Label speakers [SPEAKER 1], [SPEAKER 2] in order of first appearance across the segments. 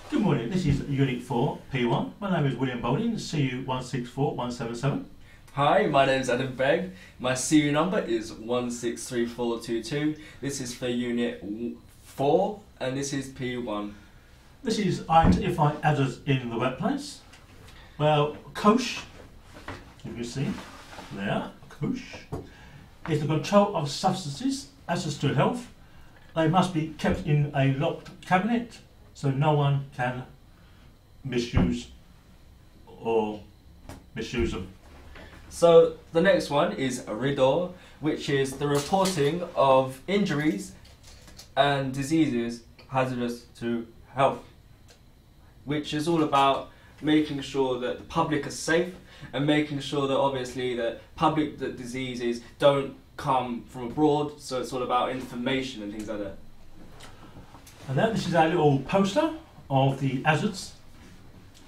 [SPEAKER 1] Good morning, this is Unit 4, P1. My name is William Bowling, CU164177.
[SPEAKER 2] Hi, my name is Adam Begg. My CU number is 163422. This is for Unit 4 and this is P1.
[SPEAKER 1] This is identify hazards in the workplace. Well, COSH, you can see there, COSH, is the control of substances, hazards to health. They must be kept in a locked cabinet so no one can misuse them.
[SPEAKER 2] So the next one is RIDDOR, which is the reporting of injuries and diseases hazardous to health, which is all about making sure that the public are safe and making sure that obviously that diseases don't come from abroad, so it's all about information and things like that.
[SPEAKER 1] And then this is our little poster of the hazards.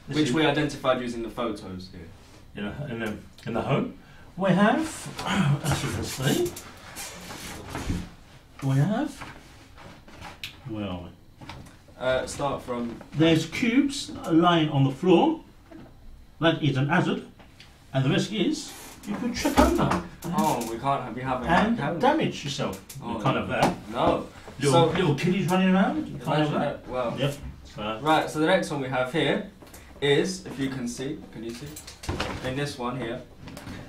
[SPEAKER 2] Which we identified using the photos here.
[SPEAKER 1] You know, in the home. We have, as you can see, where are we?
[SPEAKER 2] Start from...
[SPEAKER 1] There's cubes lying on the floor. That is an hazard. And the risk is you could trip over.
[SPEAKER 2] Oh, we can't be having
[SPEAKER 1] and
[SPEAKER 2] that,
[SPEAKER 1] damage yourself.
[SPEAKER 2] Oh,
[SPEAKER 1] you can't have that.
[SPEAKER 2] No.
[SPEAKER 1] Little kiddies running around. You can't have that.
[SPEAKER 2] Well.
[SPEAKER 1] Yep.
[SPEAKER 2] Right, so the next one we have here is, if you can see, in this one here,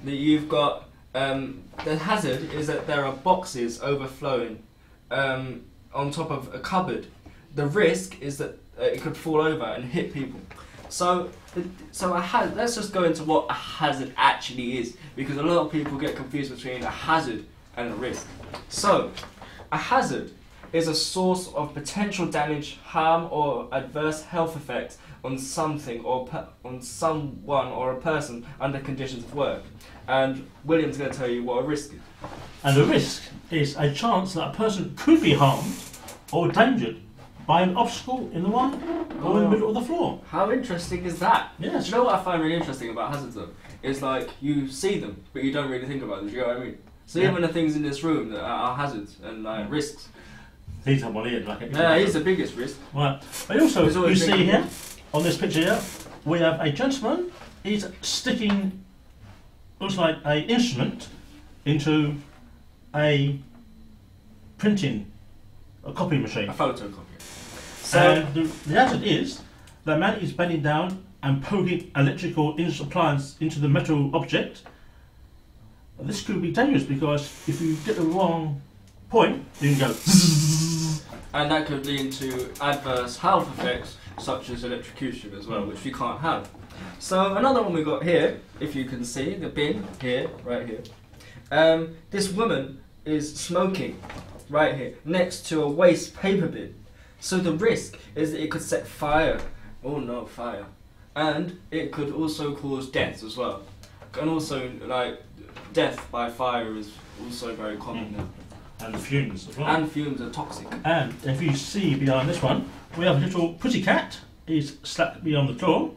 [SPEAKER 2] that you've got, the hazard is that there are boxes overflowing on top of a cupboard. The risk is that it could fall over and hit people. So let's just go into what a hazard actually is, because a lot of people get confused between a hazard and a risk. So, a hazard is a source of potential damage, harm, or adverse health effects on something or on someone or a person under conditions of work. And William's going to tell you what a risk is.
[SPEAKER 1] And a risk is a chance that a person could be harmed or endangered by an obstacle in the one or in the middle of the floor.
[SPEAKER 2] How interesting is that?
[SPEAKER 1] Yes.
[SPEAKER 2] Do you know what I find really interesting about hazards though? Is like you see them, but you don't really think about them. Do you know what I mean? So
[SPEAKER 1] yeah.
[SPEAKER 2] Even the things in this room that are hazards and like risks.
[SPEAKER 1] He's the one here,
[SPEAKER 2] he's the biggest risk.
[SPEAKER 1] Right. But also, you see here, on this picture here, we have a gentleman. He's sticking, looks like an instrument, into a copy machine.
[SPEAKER 2] A photocopier. So
[SPEAKER 1] and the hazard is, the man is bending down and poking electrical appliance into the metal object. This could be dangerous because if you get the wrong point, you can go
[SPEAKER 2] and that could lead to adverse health effects such as electrocution as well, which we can't have. So another one we got here, if you can see the bin here, right here. This woman is smoking right here next to a waste paper bin. So the risk is that it could set fire. Oh no, fire. And it could also cause deaths as well. And also like death by fire is also very common now.
[SPEAKER 1] And fumes as well.
[SPEAKER 2] And fumes are toxic.
[SPEAKER 1] And if you see behind this one, we have a little pretty cat. He's stuck beyond the door.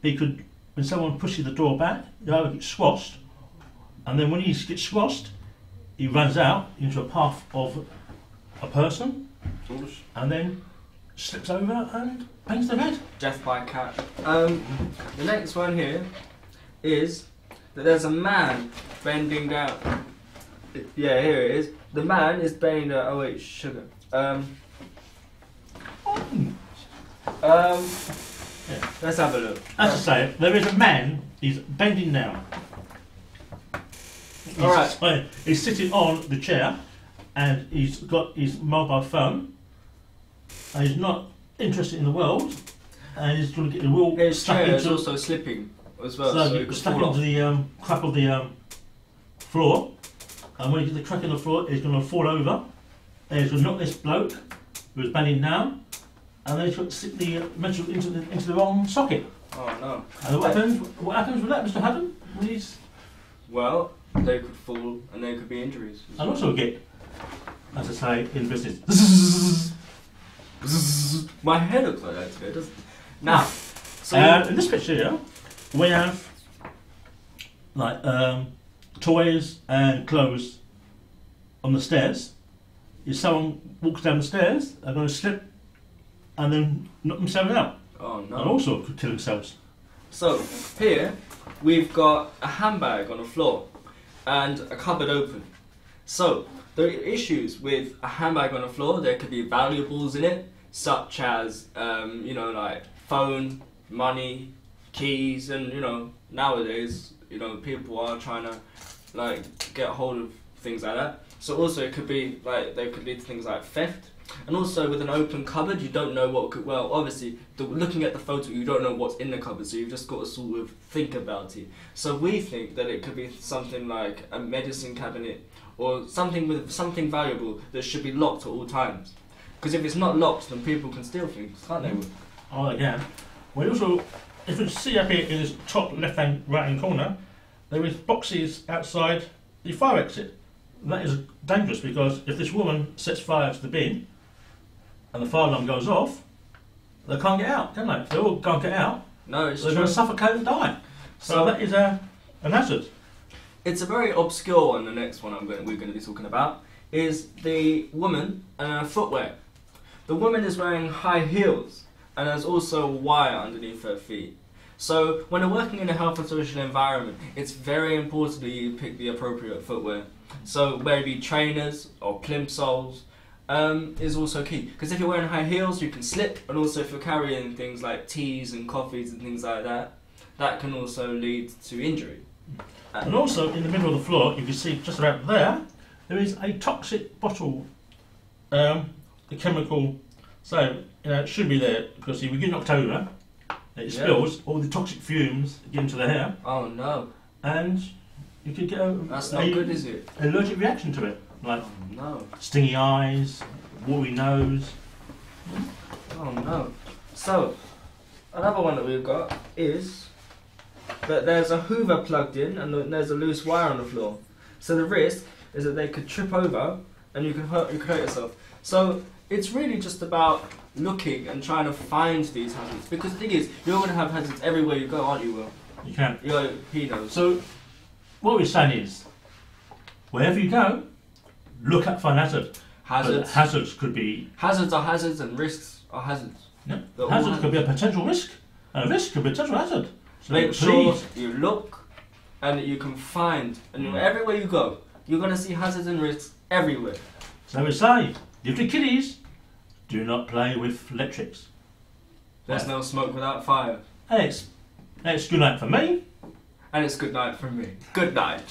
[SPEAKER 1] He could, when someone pushes the door back, he either gets squashed, and then when he gets squashed, he runs out into a path of a person, and then slips over and bangs their head.
[SPEAKER 2] Death by cat. The next one here is that there's a man bending down. Yeah, here it is. The man is bending down. Oh wait, sugar. Let's have a look.
[SPEAKER 1] As I say, there is a man. He's bending down.
[SPEAKER 2] Alright.
[SPEAKER 1] He's sitting on the chair, and he's got his mobile phone. And he's not interested in the world, and he's trying to get the wheel
[SPEAKER 2] his
[SPEAKER 1] stuck
[SPEAKER 2] chair
[SPEAKER 1] into.
[SPEAKER 2] is also slipping as well,
[SPEAKER 1] So
[SPEAKER 2] it
[SPEAKER 1] it
[SPEAKER 2] could
[SPEAKER 1] stuck
[SPEAKER 2] fall
[SPEAKER 1] into
[SPEAKER 2] off.
[SPEAKER 1] the crack of the floor, and when he gets the crack in the floor, he's going to fall over. And he's going to knock this bloke who was bending down, and then he's got to stick the metal into the wrong socket.
[SPEAKER 2] Oh no!
[SPEAKER 1] And what happens with that, Mr. Haddon?
[SPEAKER 2] Well, they could fall and there could be injuries.
[SPEAKER 1] And also get, as I say, in business.
[SPEAKER 2] My hair looks like that today, doesn't it? Now, so
[SPEAKER 1] in this picture here, we have like toys and clothes on the stairs. If someone walks down the stairs, they're going to slip and then knock themselves out.
[SPEAKER 2] Oh no.
[SPEAKER 1] And also could kill themselves.
[SPEAKER 2] So here we've got a handbag on the floor and a cupboard open. So the issues with a handbag on the floor, there could be valuables in it, such as like phone, money, keys, and nowadays people are trying to like get hold of things like that. So also it could be like they could lead to things like theft. And also with an open cupboard, you don't know what could, well obviously looking at the photo you don't know what's in the cupboard, so you've just got to sort of think about it. So we think that it could be something like a medicine cabinet or something with something valuable that should be locked at all times. Because if it's not locked, then people can steal things, can't they?
[SPEAKER 1] Oh yeah. Well also, if you see up here in this top left hand right hand corner, there is boxes outside the fire exit. That is dangerous because if this woman sets fire to the bin and the fire alarm goes off, they can't get out, can they? If they all can't get out,
[SPEAKER 2] No, it's
[SPEAKER 1] they're
[SPEAKER 2] true.
[SPEAKER 1] going to suffocate and die. So that is an hazard.
[SPEAKER 2] It's a very obscure one. The next one we're going to be talking about is the woman and her footwear. The woman is wearing high heels and there's also a wire underneath her feet. So when you're working in a health and social environment, it's very important that you pick the appropriate footwear. So maybe trainers or plimsolls is also key. Because if you're wearing high heels, you can slip, and also if you're carrying things like teas and coffees and things like that, that can also lead to injury.
[SPEAKER 1] And also in the middle of the floor, you can see just about there, there is a toxic bottle, a chemical. So it shouldn't be there because if we get knocked over, it spills, all the toxic fumes get into the hair,
[SPEAKER 2] Oh no,
[SPEAKER 1] and you could get
[SPEAKER 2] that's not good, is it?
[SPEAKER 1] an allergic reaction to it, like
[SPEAKER 2] Oh no,
[SPEAKER 1] stingy eyes, watery nose.
[SPEAKER 2] oh no. So, another one that we've got is that there's a Hoover plugged in and there's a loose wire on the floor. So the risk is that they could trip over and you can hurt yourself. So it's really just about looking and trying to find these hazards. Because the thing is, you're going to have hazards everywhere you go, aren't you, Will?
[SPEAKER 1] You can.
[SPEAKER 2] He knows.
[SPEAKER 1] So what we're saying is, wherever you go, look at for an hazard.
[SPEAKER 2] Hazards.
[SPEAKER 1] Hazards could be.
[SPEAKER 2] Hazards are hazards and risks are hazards.
[SPEAKER 1] Yeah.
[SPEAKER 2] They're all
[SPEAKER 1] Hazards could be a potential risk, and a risk could be a potential hazard. So
[SPEAKER 2] Make sure
[SPEAKER 1] please,
[SPEAKER 2] you look and that you can find, and everywhere you go, you're going to see hazards and risks everywhere.
[SPEAKER 1] so we say, little kiddies, do not play with electrics.
[SPEAKER 2] There's no smoke without fire.
[SPEAKER 1] And it's good night for me.
[SPEAKER 2] And it's good night from me. Good night.